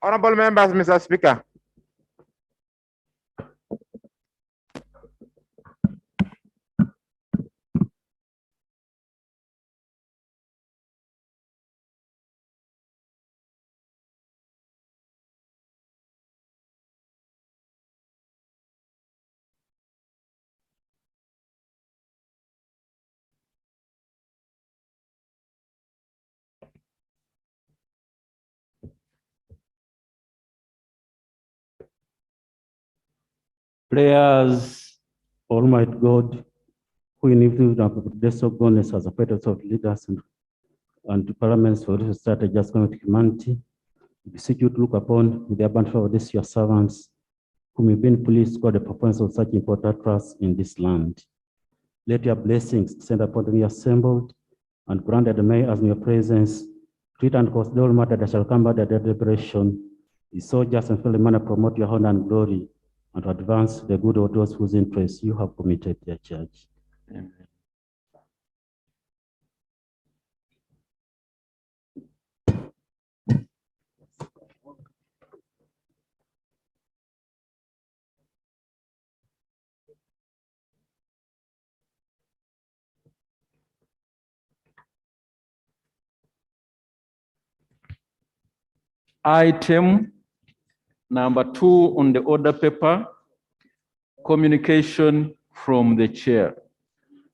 Honorable members, Mr. Speaker. Prayers, Almighty God, who in the bless of goodness as a pattern of leaders and parliaments for to start a just government humanity, we seek you to look upon with the abundance of this your servants, whom you've been pleased God the performance of such important trust in this land. Let your blessings descend upon them assembled, and granted may as in your presence, treat and consider all matter that shall come by the deliberation, is so just and fairly manner promote your honor and glory, and to advance the good of those whose interests you have committed to your church. Amen. Item number 2 on the order paper, communication from the chair.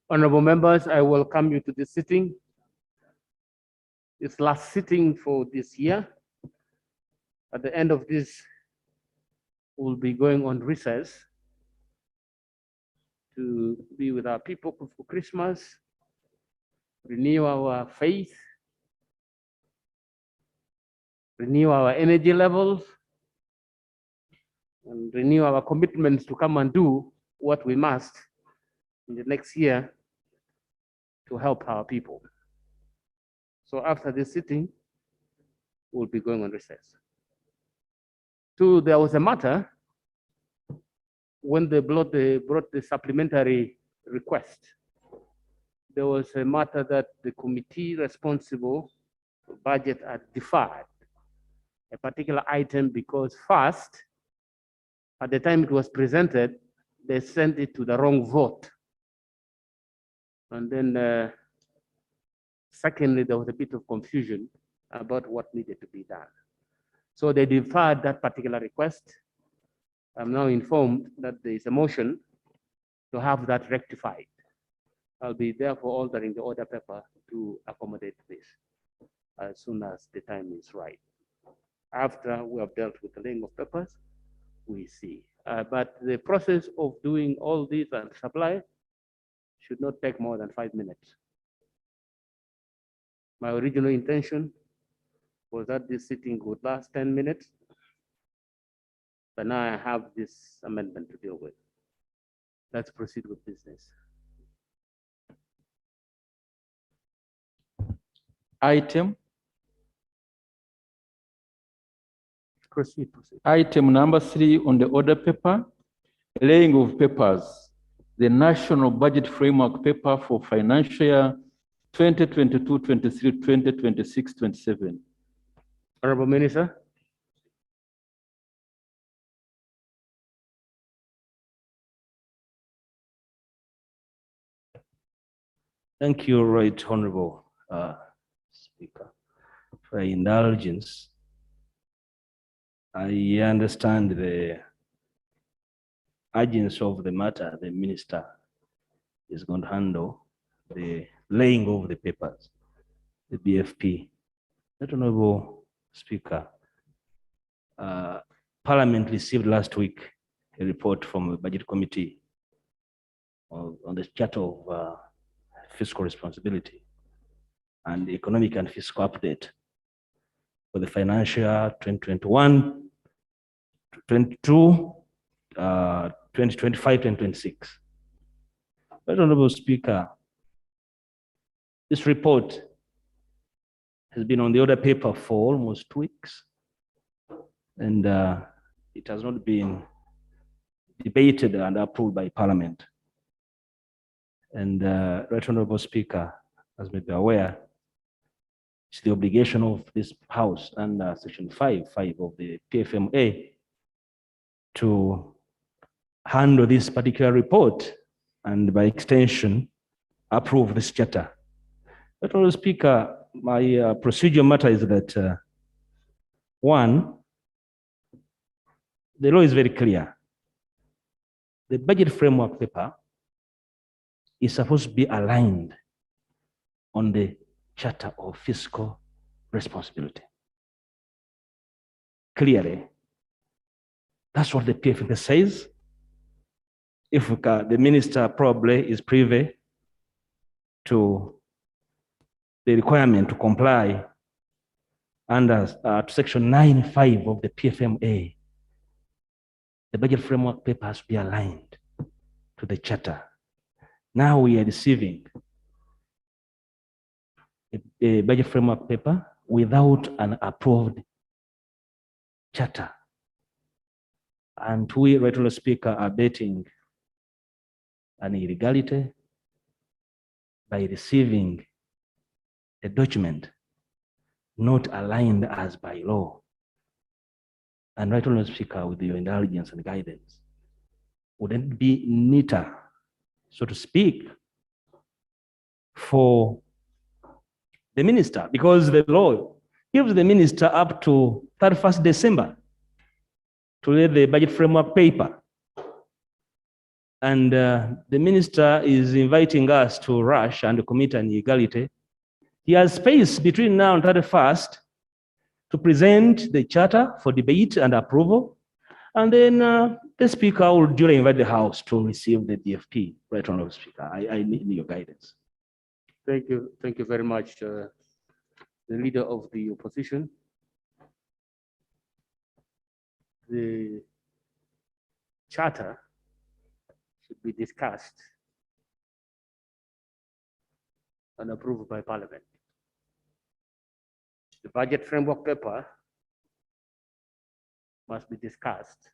Honorable members, I welcome you to this sitting. It's last sitting for this year. At the end of this, we'll be going on recess to be with our people for Christmas, renew our faith, renew our energy levels, and renew our commitments to come and do what we must in the next year to help our people. So after this sitting, we'll be going on recess. Two, there was a matter when they brought the supplementary request. There was a matter that the committee responsible for budget had deferred a particular item because first, at the time it was presented, they sent it to the wrong vote. And then secondly, there was a bit of confusion about what needed to be done. So they deferred that particular request. I'm now informed that there is a motion to have that rectified. I'll be therefore altering the order paper to accommodate this as soon as the time is right. After we have dealt with the laying of papers, we see. But the process of doing all this and supply should not take more than 5 minutes. My original intention was that this sitting would last 10 minutes, but now I have this amendment to deal with. Let's proceed with business. Item. Proceed. Item number 3 on the order paper, laying of papers, the National Budget Framework paper for financial year 2022-23, 2026-27. Honorable Minister. Thank you, Right Honorable Speaker, for your indulgence. I understand the urgency of the matter. The minister is going to handle the laying of the papers, the BFP. Right Honorable Speaker, Parliament received last week a report from the Budget Committee on the Charter of Fiscal Responsibility and the Economic and Fiscal Update for the financial year 2021, 2022, 2025, 2026. Right Honorable Speaker, this report has been on the order paper for almost 2 weeks, and it has not been debated and approved by Parliament. And Right Honorable Speaker, as may be aware, It's the obligation of this House under Section 5 of the PFMA to handle this particular report and by extension, approve this charter. But, Honorable Speaker, my procedural matter is that one, the law is very clear. The budget framework paper is supposed to be aligned on the Charter of Fiscal Responsibility. Clearly, that's what the PFMA says. If the minister probably is privy to the requirement to comply under Section 9(5) of the PFMA, the budget framework paper has to be aligned to the charter. Now we are receiving a budget framework paper without an approved charter. And we, Right Honourable Speaker, are betting an illegality by receiving a document not aligned as by law. And Right Honourable Speaker, with your indulgence and guidance, wouldn't it be neater, so to speak, for the minister, because the law gives the minister up to 31st December to read the budget framework paper. And the minister is inviting us to rush and commit an illegality. He has space between now and 31st to present the charter for debate and approval. And then the speaker will duly invite the House to receive the DFP. Right, Honourable Speaker, I need your guidance. Thank you very much, the leader of the opposition. The charter should be discussed and approved by Parliament. The budget framework paper must be discussed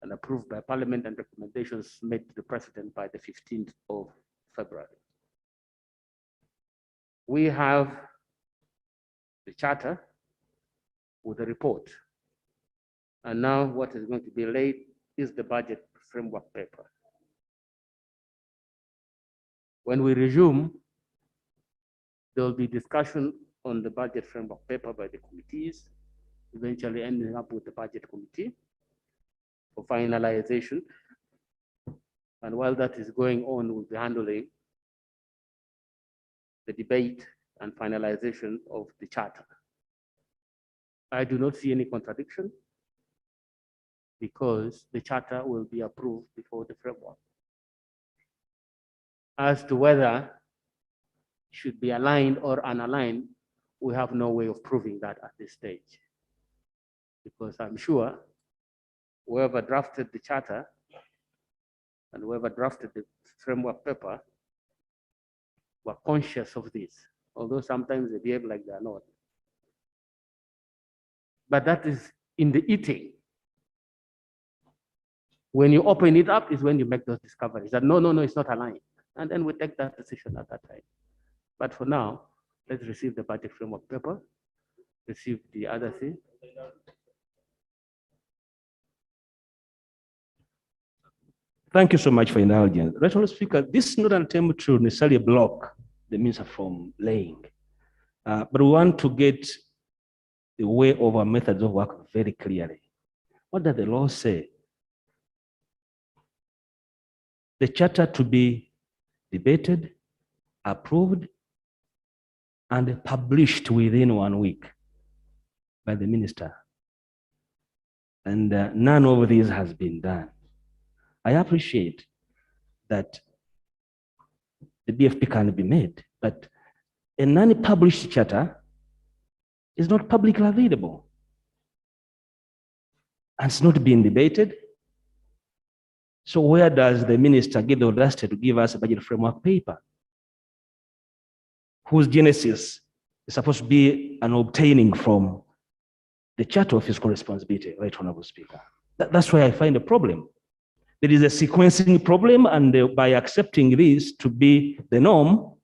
and approved by Parliament, and recommendations made to the President by the 15th of February. We have the charter with the report. And now what is going to be laid is the budget framework paper. When we resume, there will be discussion on the budget framework paper by the committees, eventually ending up with the budget committee for finalization. And while that is going on, we'll be handling the debate and finalization of the charter. I do not see any contradiction because the charter will be approved before the framework. As to whether it should be aligned or unaligned, we have no way of proving that at this stage. Because I'm sure whoever drafted the charter and whoever drafted the framework paper were conscious of this, although sometimes they behave like they are not. But that is in the eating. When you open it up is when you make those discoveries that no, it's not aligned. And then we take that decision at that time. But for now, let's receive the budget framework paper, receive the other thing. Thank you so much for indulgence. Right, Honourable Speaker, this is not an attempt to necessarily block the minister from laying, but we want to get the way of our methods of work very clearly. What does the law say? The charter to be debated, approved, and published within 1 week by the minister. And none of these has been done. I appreciate that the DFP can be made, but a non-published charter is not publicly available. And it's not being debated. So where does the minister get the audacity to give us a budget framework paper whose genesis is supposed to be an obtaining from the Charter of Fiscal Responsibility, Right Honourable Speaker? That's where I find a problem. There is a sequencing problem, and by accepting this to be the norm,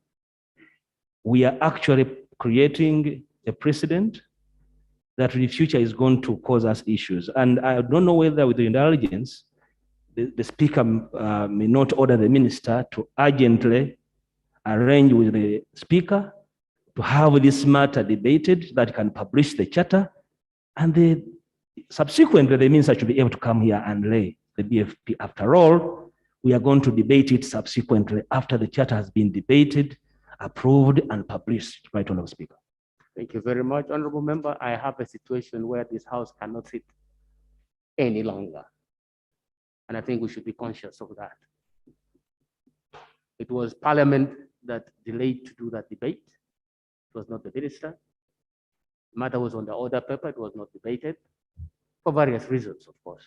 we are actually creating a precedent that in the future is going to cause us issues. And I don't know whether with the intelligence, the speaker may not order the minister to urgently arrange with the speaker to have this matter debated, that can publish the charter, and subsequently the minister should be able to come here and lay the BFP. After all, we are going to debate it subsequently after the charter has been debated, approved, and published. Right, Honorable Speaker. Thank you very much, Honorable Member. I have a situation where this House cannot sit any longer. And I think we should be conscious of that. It was Parliament that delayed to do that debate. It was not the minister. The matter was on the order paper. It was not debated for various reasons, of course.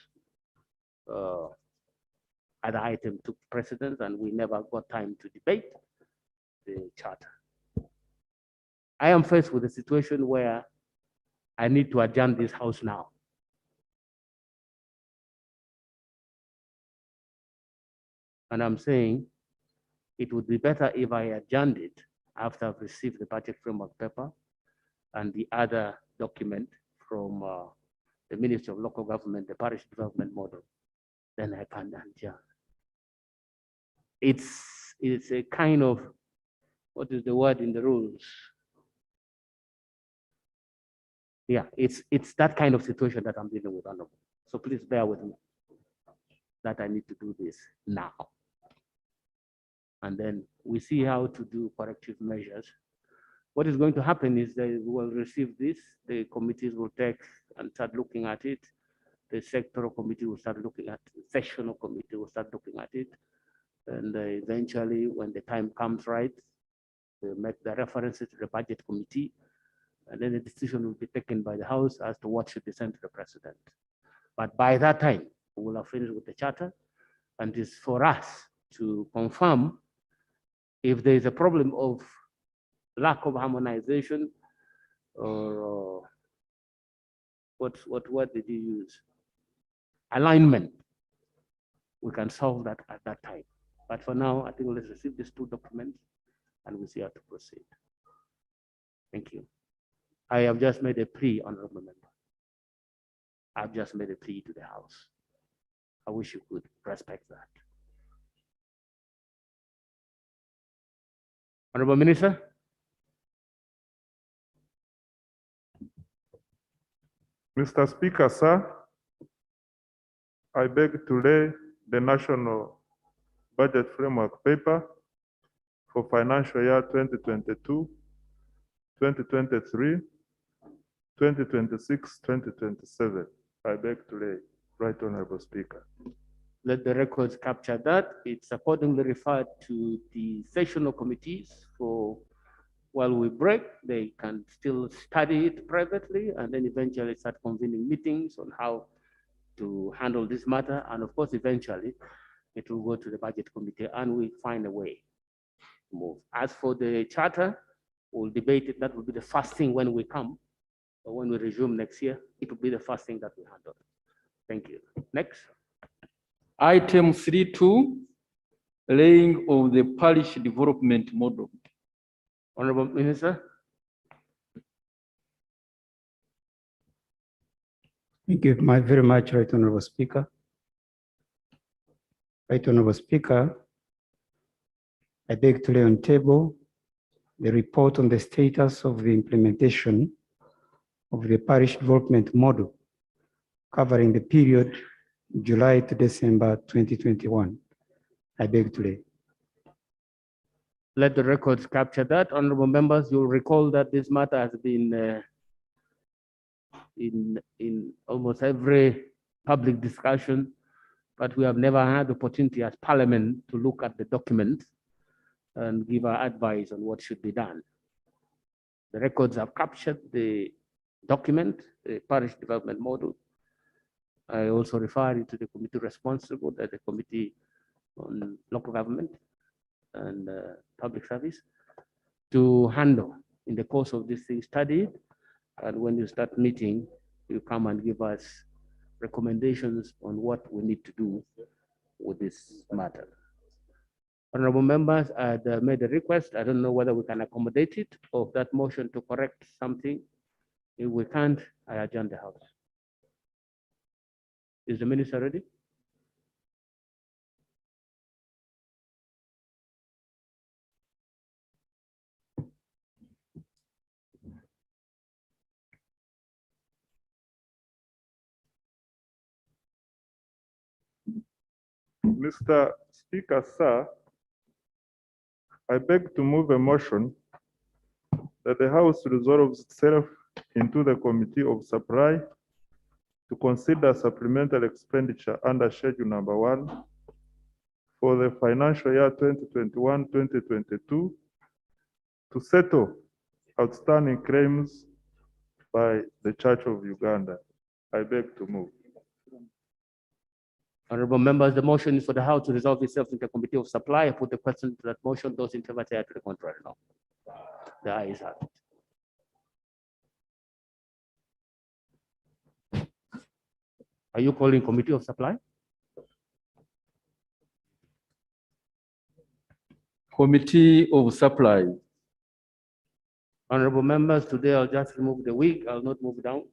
Other item took precedence and we never got time to debate the charter. I am faced with a situation where I need to adjourn this House now. And I'm saying it would be better if I adjourned it after I've received the budget framework paper and the other document from the Ministry of Local Government, the Parish Development Model. Then I can adjourn. It's a kind of, what is the word in the rules? Yeah, it's that kind of situation that I'm dealing with, Honorable. So please bear with me that I need to do this now. And then we see how to do corrective measures. What is going to happen is they will receive this, the committees will take and start looking at it. The sectoral committee will start looking at it, the sessional committee will start looking at it. And eventually, when the time comes right, they make the references to the budget committee, and then the decision will be taken by the House as to what should be sent to the President. But by that time, we will have finished with the charter, and it's for us to confirm if there is a problem of lack of harmonization, or what word did you use? Alignment. We can solve that at that time. But for now, I think let's receive these two documents and we'll see how to proceed. Thank you. I have just made a plea, Honorable Member. I've just made a plea to the House. I wish you could respect that. Honorable Minister. Mr. Speaker, sir, I beg to lay the National Budget Framework Paper for financial year 2022, 2023, 2026, 2027. I beg to lay, Right Honorable Speaker. Let the records capture that. It's accordingly referred to the sessional committees for, while we break, they can still study it privately and then eventually start convening meetings on how to handle this matter. And of course, eventually it will go to the budget committee and we find a way to move. As for the charter, we'll debate it. That will be the first thing when we come, or when we resume next year, it will be the first thing that we handle. Thank you. Next. Item 3.2, laying of the parish development model. Honorable Minister. Thank you very much, Right Honorable Speaker. Right Honorable Speaker, I beg to lay on table the report on the status of the implementation of the parish development model covering the period July to December 2021. I beg to lay. Let the records capture that. Honorable members, you'll recall that this matter has been in almost every public discussion, but we have never had the opportunity as Parliament to look at the document and give our advice on what should be done. The records have captured the document, the parish development model. I also refer you to the committee responsible, that the Committee on Local Government and Public Service, to handle in the course of this thing, study it. And when you start meeting, you come and give us recommendations on what we need to do with this matter. Honorable members, I had made a request. I don't know whether we can accommodate it or that motion to correct something. If we can't, I adjourn the house. Is the minister ready? Mr. Speaker, sir, I beg to move a motion that the House resolves itself into the Committee of Supply to consider supplemental expenditure under Schedule Number 1 for the financial year 2021-2022 to settle outstanding claims by the Church of Uganda. I beg to move. Honorable members, the motion is for the House to resolve itself into the Committee of Supply. I put the question to that motion. Those in favor say aye, to the contrary, no. The ayes have it. Are you calling Committee of Supply? Committee of Supply. Honorable members, today I'll just remove the wig. I'll not move down.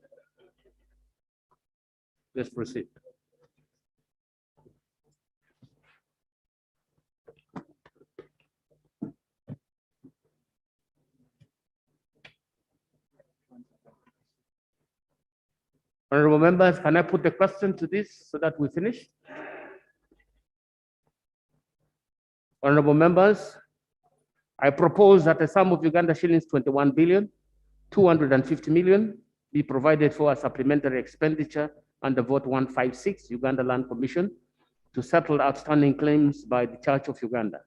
Let's proceed. Honorable members, can I put the question to this so that we finish? Honorable members, I propose that a sum of Uganda shillings 21,250,000,000 be provided for a supplementary expenditure under Vote 156, Uganda Land Commission, to settle outstanding claims by the Church of Uganda.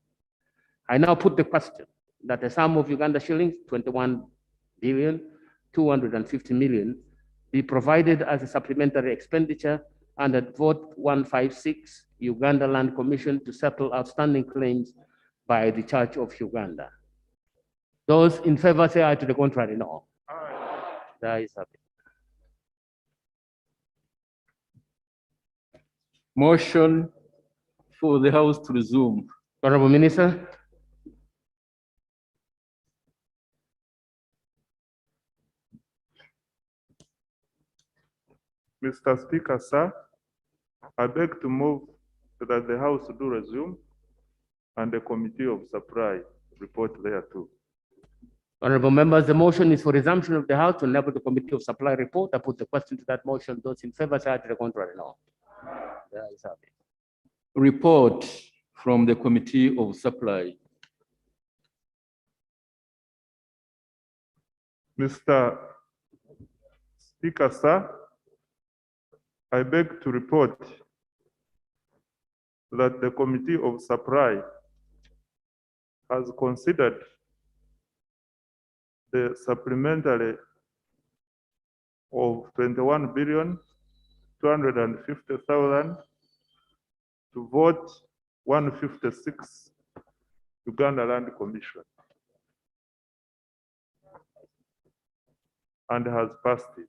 I now put the question that a sum of Uganda shillings 21,250,000,000 be provided as a supplementary expenditure under Vote 156, Uganda Land Commission, to settle outstanding claims by the Church of Uganda. Those in favor say aye, to the contrary, no. The ayes have it. Motion for the House to resume. Honorable Minister. Mr. Speaker, sir, I beg to move that the House do resume and the Committee of Supply report thereto. Honorable members, the motion is for resumption of the House to enable the Committee of Supply report. I put the question to that motion. Those in favor say aye, to the contrary, no. The ayes have it. Report from the Committee of Supply. Mr. Speaker, sir, I beg to report that the Committee of Supply has considered the supplementary of 21,250,000 to vote 156 Uganda Land Commission and has passed it.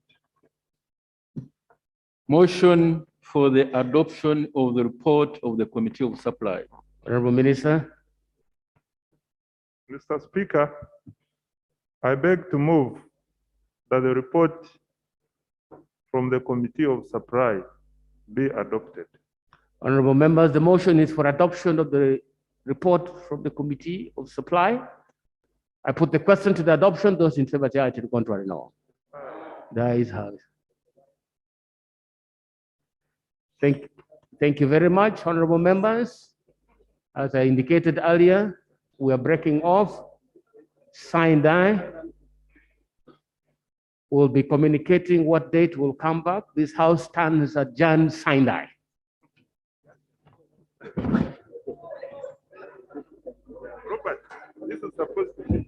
Motion for the adoption of the report of the Committee of Supply. Honorable Minister. Mr. Speaker, I beg to move that the report from the Committee of Supply be adopted. Honorable members, the motion is for adoption of the report from the Committee of Supply. I put the question to the adoption. Those in favor say aye, to the contrary, no. The ayes have it. Thank you very much, honorable members. As I indicated earlier, we are breaking off. Signed aye. We'll be communicating what date will come back. This House stands adjourned, signed aye. Robert, this is supposed to be